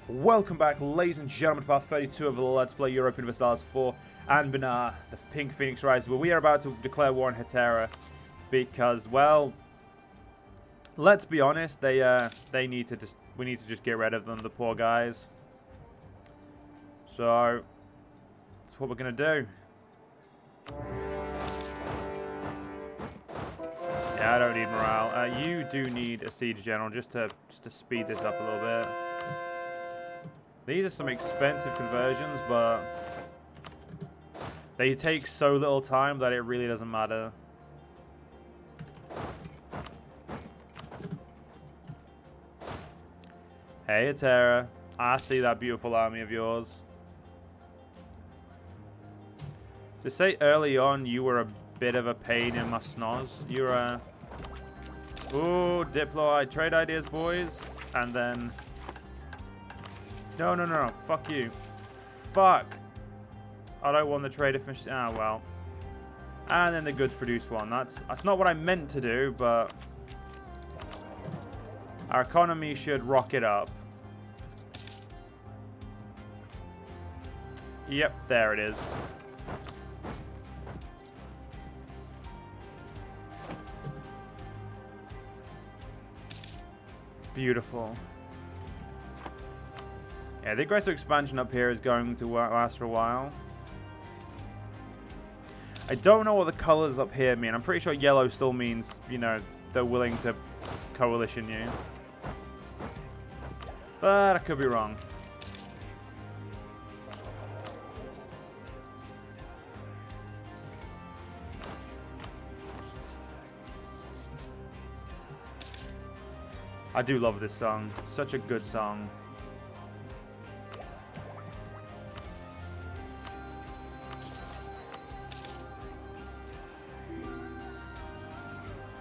Welcome back, ladies and gentlemen, to part 32 of the Let's Play Europa Universalis for Anbennar, the Pink Phoenix Rising. But we are about to declare war on Hetera because, well, let's be honest, we need to just get rid of them, the poor guys. So that's what we're gonna do. Yeah, I don't need morale. You do need a siege general just to speed this up a little bit. These are some expensive conversions, but they take so little time that it really doesn't matter. Hey, Hetera. I see that beautiful army of yours. To say early on you were a bit of a pain in my snoz. You're a... Ooh, Diplo, trade ideas, boys. And then... No. Fuck you. Fuck. I don't want the trade efficiency. Ah, well. And then the goods produce one. That's not what I meant to do, but... Our economy should rocket up. Yep, there it is. Beautiful. Yeah, the aggressive expansion up here is going to last for a while. I don't know what the colors up here mean. I'm pretty sure yellow still means, you know, they're willing to coalition you. But I could be wrong. I do love this song. Such a good song.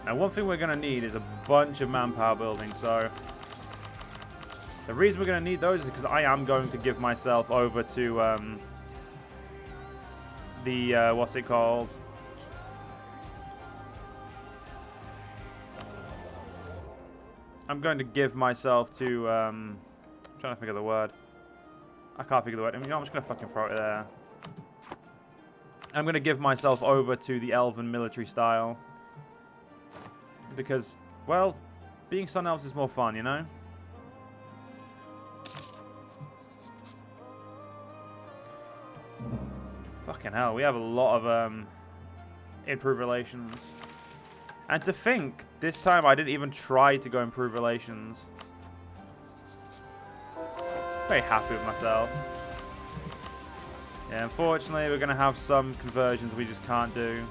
Now, one thing we're going to need is a bunch of manpower building, so... The reason we're going to need those is because I am going to give myself over to, what's it called? I'm going to give myself to, I'm trying to figure the word. I can't figure the word. You know, I'm just going to fucking throw it there. I'm going to give myself over to the elven military style. Because, well, being Sun Elves is more fun, you know? Fucking hell, we have a lot of improved relations. And to think, this time I didn't even try to go improve relations. Very happy with myself. Yeah, unfortunately we're going to have some conversions we just can't do.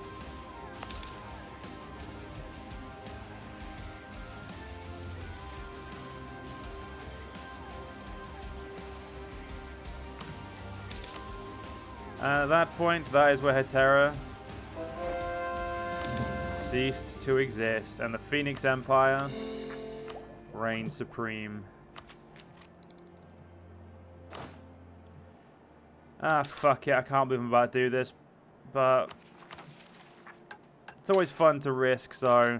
At that point, that is where Hetera ceased to exist, and the Phoenix Empire reigned supreme. Ah, fuck it, I can't believe I'm about to do this, but it's always fun to risk, so...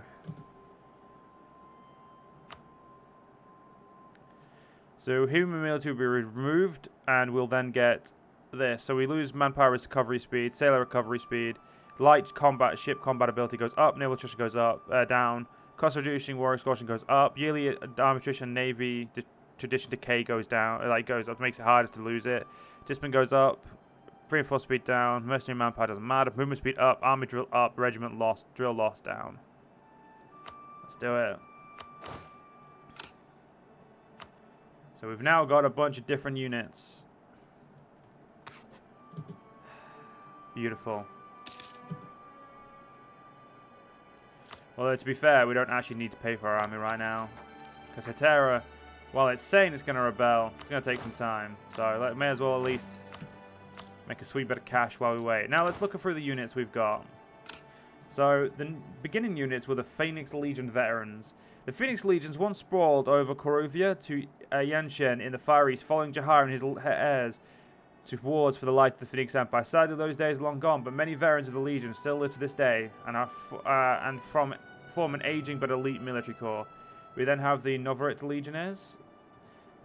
So, human military will be removed, and we'll then get... this. So we lose manpower recovery speed, sailor recovery speed, light combat, ship combat ability goes up, naval attrition goes up, down, cost reducing war exhaustion goes up, yearly army attrition, navy tradition decay goes down, like goes up, makes it harder to lose it, discipline goes up, free and force speed down, mercenary manpower doesn't matter, movement speed up, army drill up, regiment lost, drill lost down. Let's do it. So we've now got a bunch of different units. Beautiful. Although, to be fair, we don't actually need to pay for our army right now. Because Hetera, while it's saying it's going to rebel, it's going to take some time. So, may as well at least make a sweet bit of cash while we wait. Now, let's look through the units we've got. So, the beginning units were the Phoenix Legion veterans. The Phoenix Legions once sprawled over Korovia to Yanshen in the Far East, following Jahar and his heirs to wars for the light of the Phoenix Empire. Sadly, those days are long gone, but many veterans of the Legion still live to this day and form an aging but elite military corps. We then have the Noveric Legionnaires.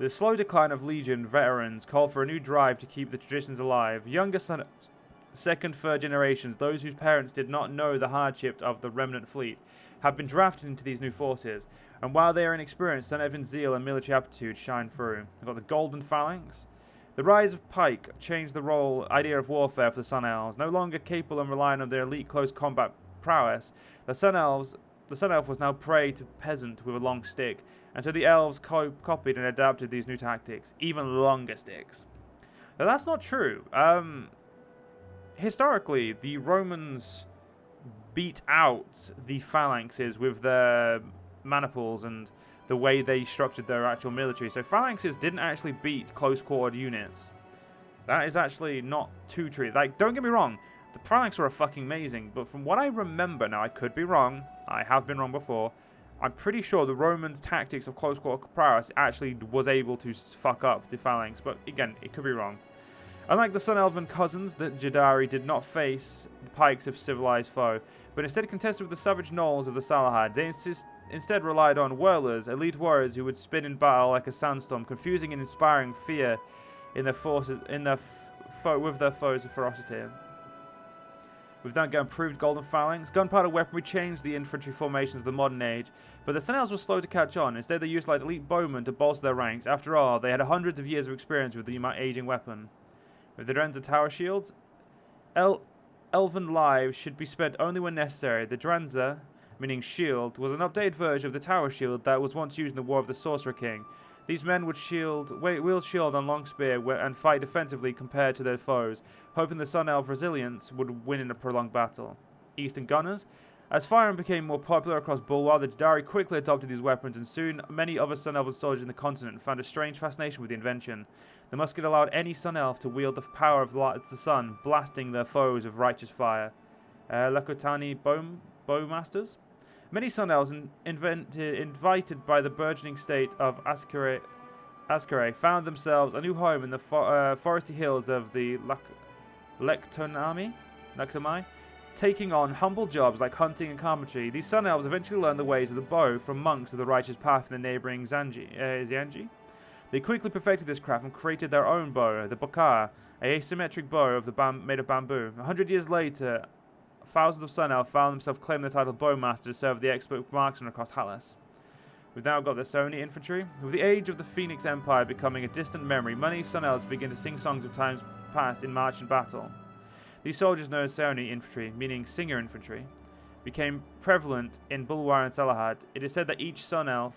The slow decline of Legion veterans called for a new drive to keep the traditions alive. Younger second, third generations, those whose parents did not know the hardship of the remnant fleet, have been drafted into these new forces, and while they are inexperienced, Sun Elven zeal and military aptitude shine through. We've got the Golden Phalanx. The rise of Pike changed the idea of warfare for the Sun Elves. No longer capable and relying on their elite close combat prowess, the Sun Elf was now prey to peasant with a long stick, and so the elves copied and adapted these new tactics, even longer sticks. Now that's not true. Historically, the Romans beat out the phalanxes with their maniples and the way they structured their actual military. So phalanxes didn't actually beat close-quartered units. That is actually not too true. Like, don't get me wrong, the phalanx were fucking amazing, but from what I remember, now I could be wrong, I have been wrong before, I'm pretty sure the Romans' tactics of close-quarter prowess actually was able to fuck up the phalanx, but again, it could be wrong. Unlike the Sun Elven cousins, the Jadari did not face the pikes of civilized foe, but instead contested with the savage gnolls of the Salahad. They instead relied on whirlers, elite warriors who would spin in battle like a sandstorm, confusing and inspiring fear in their forces, with their foes of ferocity. We've now got improved Golden Phalanx. Gunpowder weaponry changed the infantry formations of the modern age, but the Sun Elves were slow to catch on. Instead, they utilized elite bowmen to bolster their ranks. After all, they had hundreds of years of experience with the aging weapon. With the Drenza tower shields, elven lives should be spent only when necessary. The Drenza, meaning shield, was an updated version of the tower shield that was once used in the War of the Sorcerer King. These men would wield shield on long spear and fight defensively compared to their foes, hoping the Sun Elf resilience would win in a prolonged battle. Eastern Gunners. As firearm became more popular across Bulwar, the Jadari quickly adopted these weapons, and soon many other Sun Elven soldiers in the continent found a strange fascination with the invention. The musket allowed any Sun Elf to wield the power of the sun, blasting their foes with righteous fire. Lakotani Bowmasters. Many Sun Elves invited by the burgeoning state of Askare found themselves a new home in the foresty hills of the Lektonami, taking on humble jobs like hunting and carpentry. These Sun Elves eventually learned the ways of the bow from monks of the righteous path in the neighboring Xianji. They quickly perfected this craft and created their own bow, the Bakar, a asymmetric bow made of bamboo. 100 years later, thousands of Sun Elves found themselves claiming the title Bowmaster to serve the expert marksman across Hellas. We've now got the Sony Infantry. With the age of the Phoenix Empire becoming a distant memory, many Sun Elves begin to sing songs of times past in march and battle. These soldiers, known as Sony Infantry, meaning singer infantry, became prevalent in Bulwar and Salahad. It is said that each Sun Elf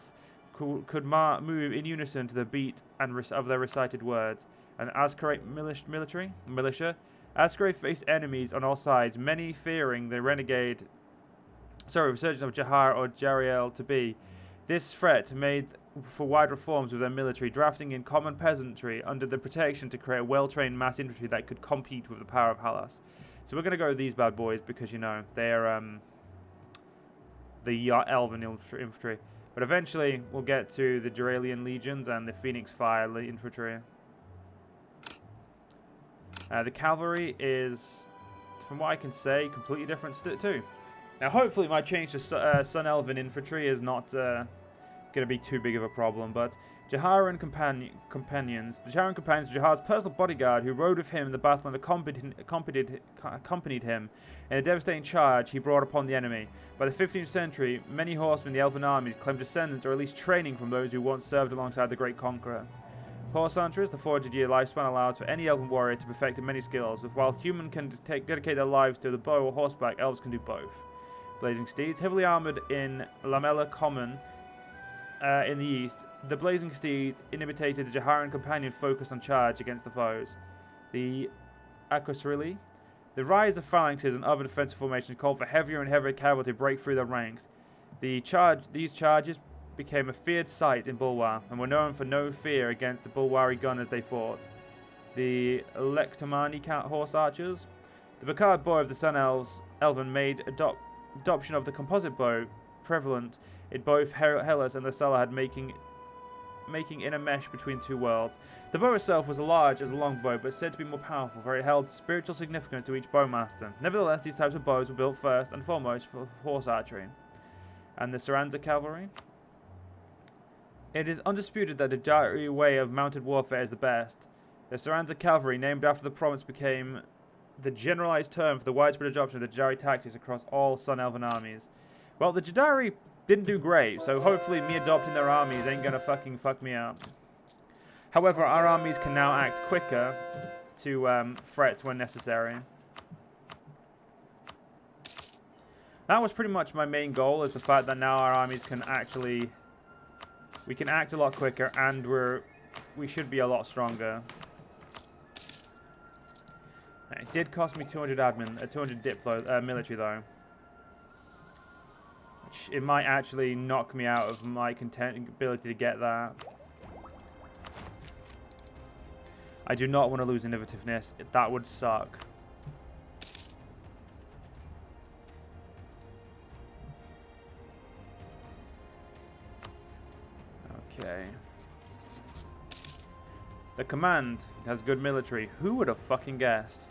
could move in unison to the beat of their recited words. An Askare militia. Askare faced enemies on all sides, many fearing the resurgence of Jahar or Jariel to be. This threat made for wide reforms with their military, drafting in common peasantry under the protection to create a well-trained mass infantry that could compete with the power of Hellas. So we're going to go with these bad boys because, you know, they're the Elven infantry. But eventually we'll get to the Duralian legions and the Phoenix Fire infantry. The cavalry is, from what I can say, completely different too. Now, hopefully my change to Sun Elven infantry is not going to be too big of a problem, but Jaharan companions. The Jaharan companions of Jahar's personal bodyguard who rode with him in the battle and accompanied him in a devastating charge he brought upon the enemy. By the 15th century, many horsemen in the Elven armies claimed descendants or at least training from those who once served alongside the great conqueror. Horse hunters, the 400-year lifespan allows for any Elven warrior to perfect many skills. While human can dedicate their lives to the bow or horseback, elves can do both. Blazing steeds, heavily armored in Lamella Common in the east, the blazing steed imitated the Jaharan companion focused on charge against the foes. The Akosrili. The rise of phalanxes and other defensive formations called for heavier and heavier cavalry to break through their ranks. These charges became a feared sight in Bulwar and were known for no fear against the Bulwari gunners they fought. The Lektomani horse archers. The Bakard bow of the Sun Elven made adoption of the composite bow prevalent in both Hellas and the Salahad, making in a mesh between two worlds. The bow itself was as large as a longbow, but said to be more powerful, for it held spiritual significance to each bowmaster. Nevertheless, these types of bows were built first and foremost for horse archery. And the Saranza cavalry. It is undisputed that the Jari way of mounted warfare is the best. The Saranza cavalry, named after the province, became the generalized term for the widespread adoption of the Jari tactics across all Sun Elven armies. Well, the Jadari didn't do great, so hopefully me adopting their armies ain't gonna fucking fuck me up. However, our armies can now act quicker to threats when necessary. That was pretty much my main goal, is the fact that now our armies can actually... We can act a lot quicker, and we should be a lot stronger. It did cost me 200 admin, 200 military though. Which, it might actually knock me out of my ability to get that. I do not want to lose innovativeness. That would suck. Okay. The command has good military. Who would have fucking guessed?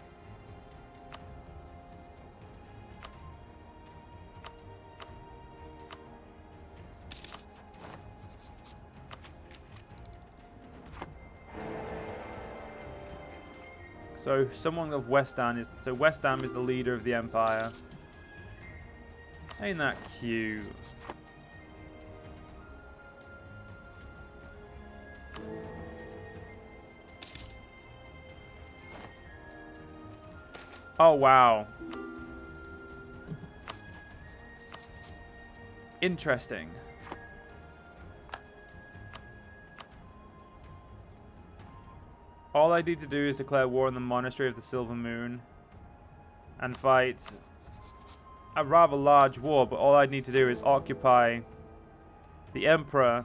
So someone of Westan is... So Westam is the leader of the Empire. Ain't that cute? Oh, wow. Interesting. All I need to do is declare war on the Monastery of the Silver Moon and fight a rather large war, but all I need to do is occupy the Emperor.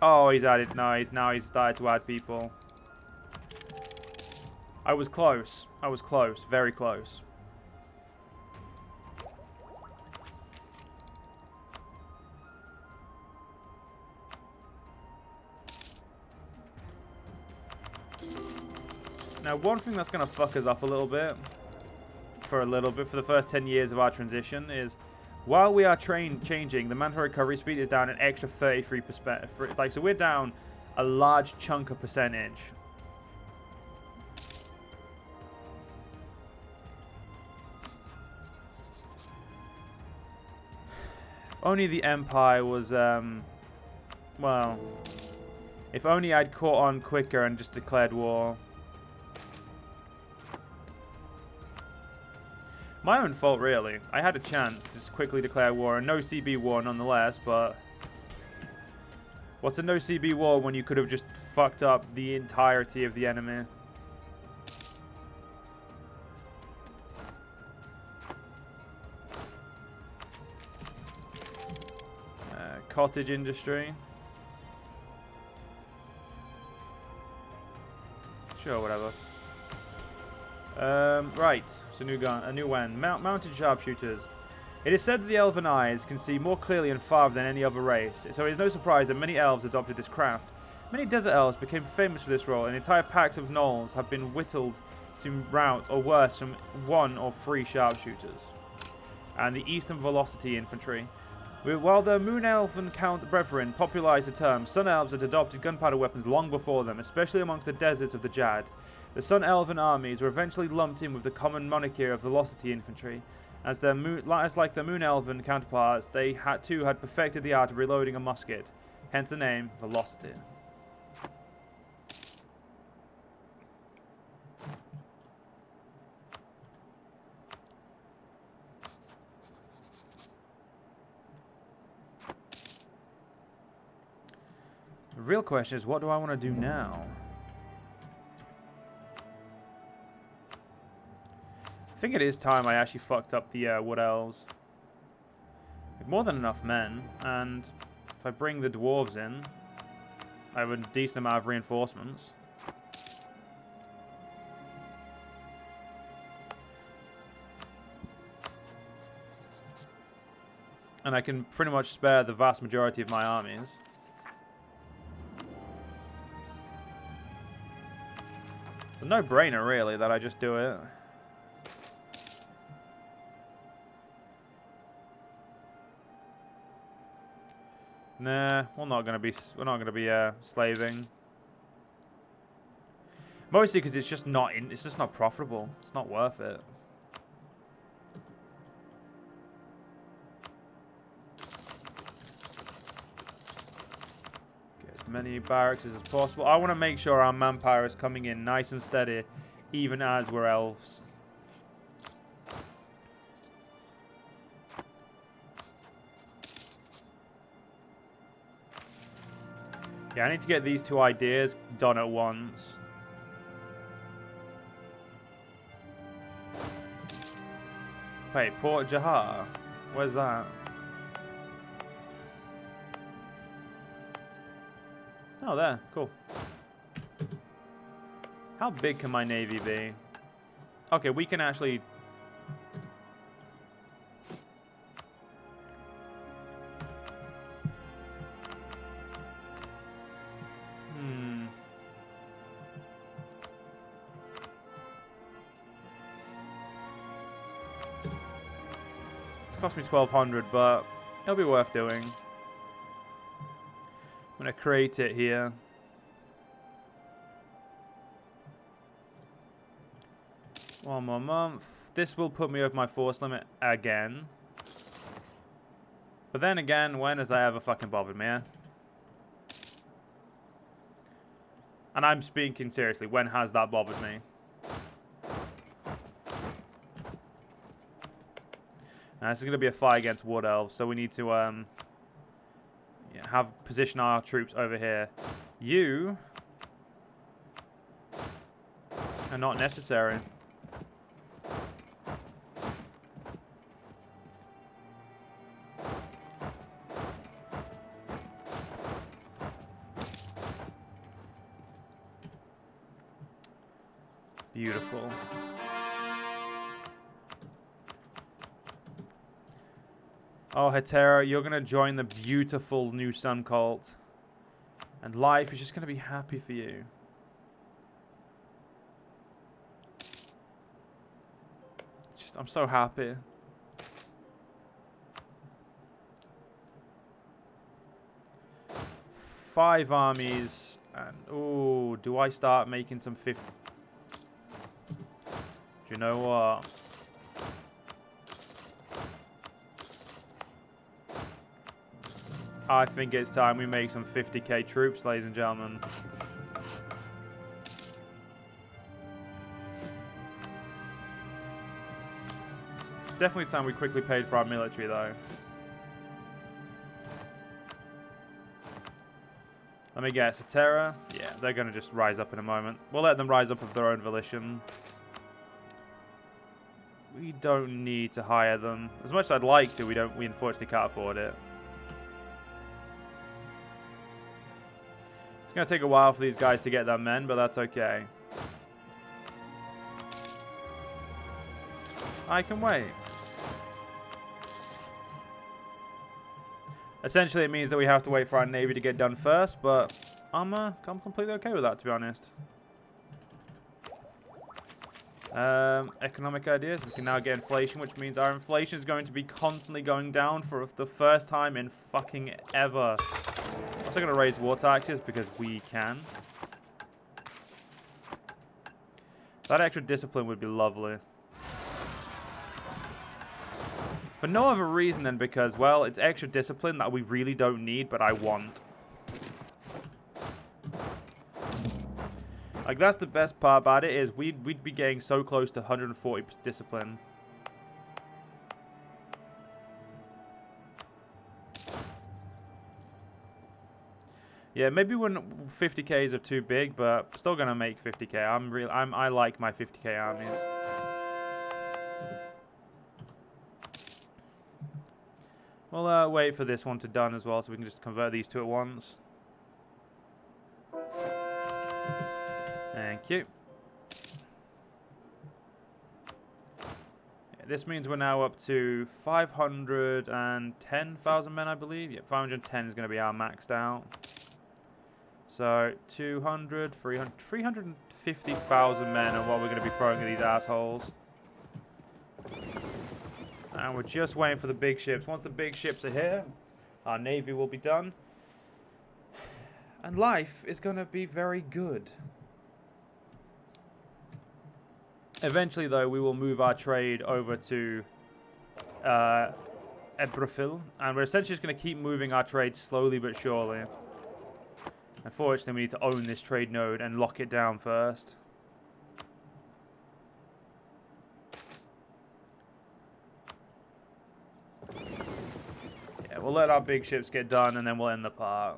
Oh, he's added. Nice. Now he's started to add people. I was close. I was close. Very close. Now, one thing that's going to fuck us up a little bit, for the first 10 years of our transition, is while we are changing, the manpower recovery speed is down an extra 33%. Like, so we're down a large chunk of percentage. If only the Empire was, well, if only I'd caught on quicker and just declared war. My own fault, really. I had a chance to just quickly declare war, and no CB war nonetheless, but... What's a no CB war when you could have just fucked up the entirety of the enemy? Cottage industry. Sure, whatever. Right, so a new one. Mounted sharpshooters. It is said that the elven eyes can see more clearly and farther than any other race, so it is no surprise that many elves adopted this craft. Many desert elves became famous for this role, and entire packs of gnolls have been whittled to rout, or worse, from 1 or 3 sharpshooters. And the Eastern Velocity Infantry. While the Moon Elven Count Brethren popularized the term, Sun Elves had adopted gunpowder weapons long before them, especially amongst the deserts of the Jad. The Sun Elven armies were eventually lumped in with the common moniker of Velocity Infantry. As like their Moon Elven counterparts, they too had perfected the art of reloading a musket, hence the name Velocity. The real question is, what do I want to do now? I think it is time I actually fucked up the Wood Elves. I have more than enough men, and if I bring the Dwarves in, I have a decent amount of reinforcements. And I can pretty much spare the vast majority of my armies. It's a no-brainer, really, that I just do it. Nah, we're not gonna be slaving. Mostly because it's just not profitable. It's not worth it. Get as many barracks as possible. I want to make sure our manpower is coming in nice and steady, even as we're elves. Yeah, I need to get these two ideas done at once. Wait, Port Jahar? Where's that? Oh, there. Cool. How big can my navy be? Okay, we can actually... Cost me 1,200, but it'll be worth doing. I'm gonna create it here. One more month. This will put me over my force limit again. But then again, when has that ever fucking bothered me? Eh? And I'm speaking seriously. When has that bothered me? This is going to be a fight against Wood Elves, so we need to position our troops over here. You are not necessary. Beautiful. Oh, Hetera, you're going to join the beautiful new sun cult. And life is just going to be happy for you. I'm so happy. Five armies. And, ooh, do I start making some 50? Do you know what? I think it's time we make some 50k troops, ladies and gentlemen. It's definitely time we quickly paid for our military, though. Let me guess. Hetera? Yeah, they're going to just rise up in a moment. We'll let them rise up of their own volition. We don't need to hire them. As much as I'd like to, we unfortunately can't afford it. It's going to take a while for these guys to get their men, but that's okay. I can wait. Essentially, it means that we have to wait for our navy to get done first, but I'm completely okay with that, to be honest. Economic ideas. We can now get inflation, which means our inflation is going to be constantly going down for the first time in fucking ever. I'm also going to raise war taxes because we can. That extra discipline would be lovely. For no other reason than because, well, it's extra discipline that we really don't need, but I want. Like, that's the best part about it, is we'd be getting so close to 140 discipline. Yeah, maybe when 50Ks are too big, but still gonna make 50K. I like my 50K armies. We'll wait for this one to done as well, so we can just convert these two at once. Thank you. Yeah, this means we're now up to 510,000 men, I believe. Yeah, 510 is going to be our maxed out. So 200, 300, 350,000 men are what we're going to be throwing at these assholes. And we're just waiting for the big ships. Once the big ships are here, our navy will be done. And life is going to be very good. Eventually, though, we will move our trade over to Ebrafil. And we're essentially just going to keep moving our trade slowly but surely. Unfortunately, we need to own this trade node and lock it down first. Yeah, we'll let our big ships get done and then we'll end the part.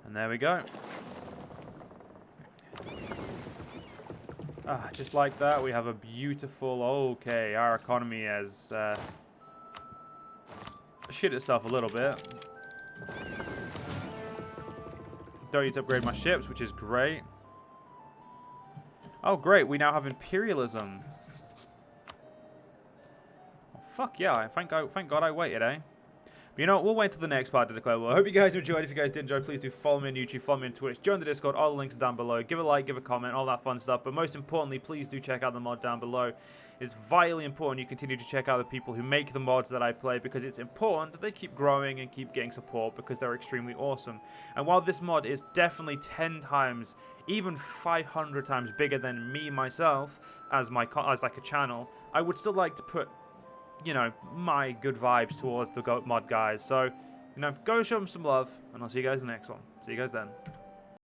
And there we go. Ah, just like that, we have a beautiful... Okay, our economy has shit itself a little bit. Don't need to upgrade my ships, which is great. Oh, great, we now have imperialism. Oh, fuck yeah, thank God I waited, eh? But you know what, we'll wait till the next part to declare war. I hope you guys enjoyed. If you guys did enjoy, please do follow me on YouTube, follow me on Twitch, join the Discord, all the links are down below. Give a like, give a comment, all that fun stuff. But most importantly, please do check out the mod down below. It's vitally important you continue to check out the people who make the mods that I play, because it's important that they keep growing and keep getting support, because they're extremely awesome. And while this mod is definitely 10 times, even 500 times bigger than me, myself, as like a channel, I would still like to put, you know, my good vibes towards the mod guys. So, you know, go show them some love, and I'll see you guys in the next one. See you guys then.